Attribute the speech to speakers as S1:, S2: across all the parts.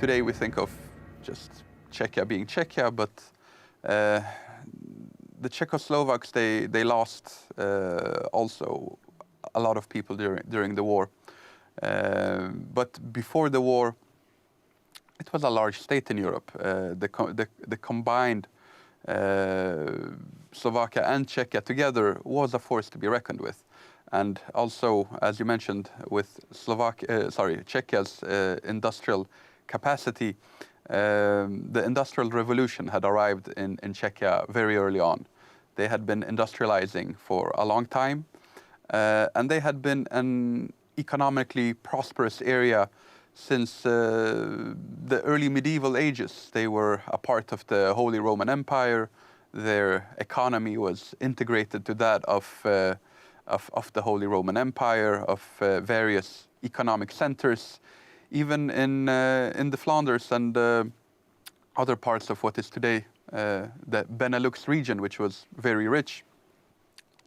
S1: today we think of just Czechia being Czechia, but the Czechoslovaks, they lost also a lot of people during the war. But before the war, it was a large state in Europe. The combined Slovakia and Czechia together was a force to be reckoned with. And also, as you mentioned, with Czechia's industrial capacity, the Industrial Revolution had arrived in Czechia very early on. They had been industrializing for a long time, and they had been an economically prosperous area since the early medieval ages. They were a part of the Holy Roman Empire. Their economy was integrated to that of the Holy Roman Empire, of various economic centers, even in the Flanders and other parts of what is today the Benelux region, which was very rich.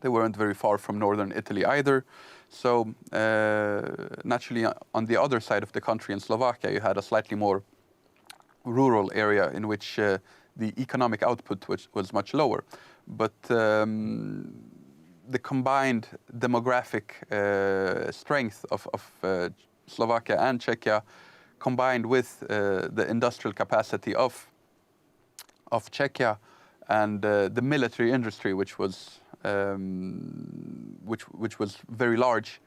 S1: They weren't very far from northern Italy either. So naturally, on the other side of the country in Slovakia, you had a slightly more rural area in which the economic output was much lower. But the combined demographic strength of Slovakia and Czechia, combined with the industrial capacity of Czechia and the military industry, which was very large.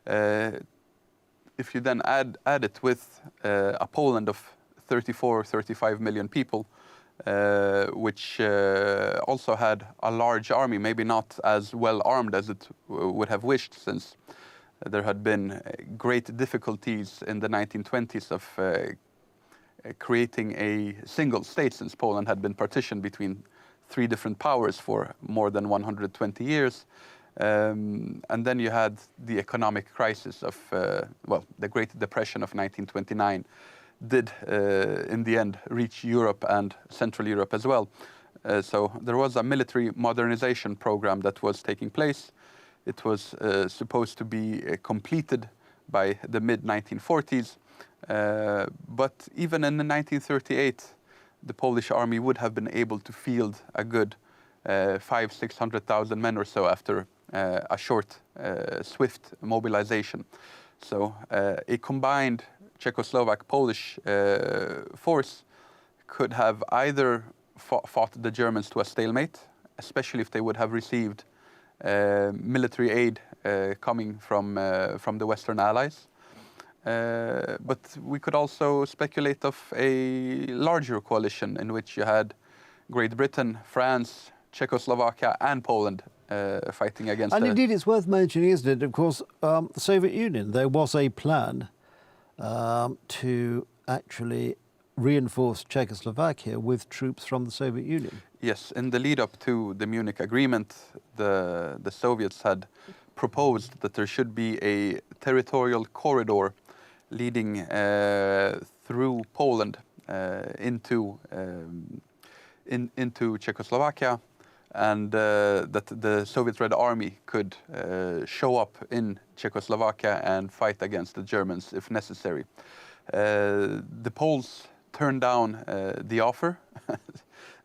S1: If you then add it with a Poland of 34 or 35 million people, which also had a large army, maybe not as well armed as it would have wished, since there had been great difficulties in the 1920s of creating a single state, since Poland had been partitioned between three different powers for more than 120 years. And then you had the economic crisis of, the Great Depression of 1929 did in the end reach Europe and Central Europe as well. So there was a military modernization program that was taking place. It was supposed to be completed by the mid-1940s. But even in 1938, the Polish army would have been able to field a good 500,000-600,000 men or so after a short, swift mobilization. So a combined Czechoslovak-Polish force could have either fought the Germans to a stalemate, especially if they would have received military aid coming from the Western Allies. But we could also speculate of a larger coalition in which you had Great Britain, France, Czechoslovakia and Poland fighting against.
S2: And indeed, it's worth mentioning, isn't it? Of course, the Soviet Union, there was a plan to actually reinforce Czechoslovakia with troops from the Soviet Union.
S1: Yes, in the lead up to the Munich Agreement, the Soviets had proposed that there should be a territorial corridor leading through Poland into Czechoslovakia, and that the Soviet Red Army could show up in Czechoslovakia and fight against the Germans if necessary. The Poles turned down the offer.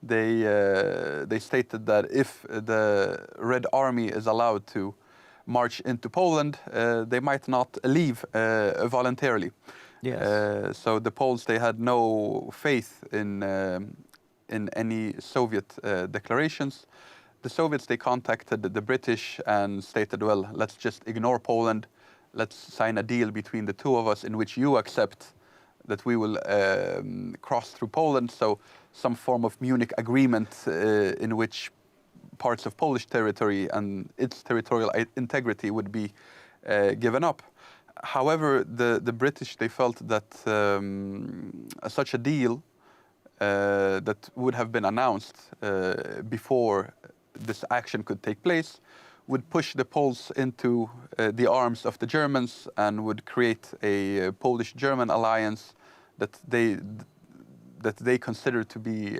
S1: They stated that if the Red Army is allowed to march into Poland, they might not leave voluntarily.
S2: Yes.
S1: So the Poles, they had no faith in any Soviet declarations. The Soviets, they contacted the British and stated, well, let's just ignore Poland. Let's sign a deal between the two of us in which you accept that we will cross through Poland. So some form of Munich agreement in which parts of Polish territory and its territorial integrity would be given up. However, the British, they felt that such a deal that would have been announced before this action could take place would push the Poles into the arms of the Germans and would create a Polish-German alliance that they considered to be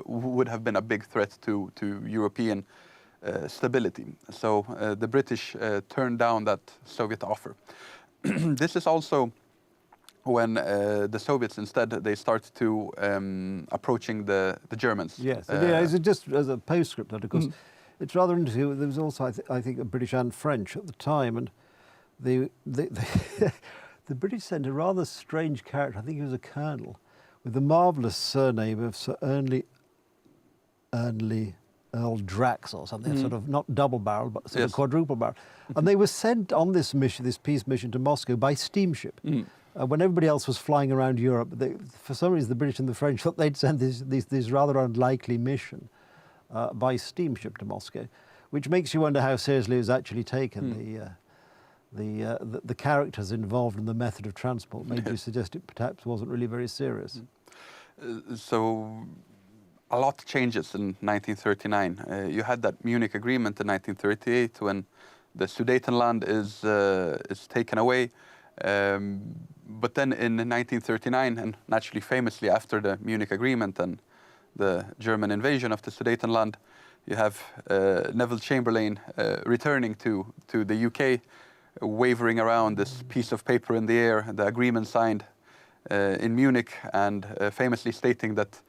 S1: would have been a big threat to European stability. So the British turned down that Soviet offer. This is also when the Soviets instead they start to approaching the Germans.
S2: Yes, it's just as a postscript, that of course, it's rather interesting. There was also, I think, a British and French at the time, and the the British sent a rather strange character. I think he was a colonel with the marvellous surname of Sir Earl Drax or something, sort of not double barrel, but sort of quadruple barrel. And they were sent on this mission, this peace mission to Moscow by steamship. When everybody else was flying around Europe, for some reason the British and the French thought they'd send this rather unlikely mission by steamship to Moscow, which makes you wonder how seriously it was actually taken. The characters involved in the method of transport made you suggest it perhaps wasn't really very serious.
S1: So a lot changes in 1939. You had that Munich Agreement in 1938 when the Sudetenland is taken away. But then in 1939, and naturally famously after the Munich Agreement and the German invasion of the Sudetenland, you have Neville Chamberlain returning to the UK, wavering around this piece of paper in the air, the agreement signed in Munich, and famously stating that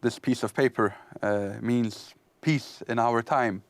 S1: this piece of paper means peace in our time.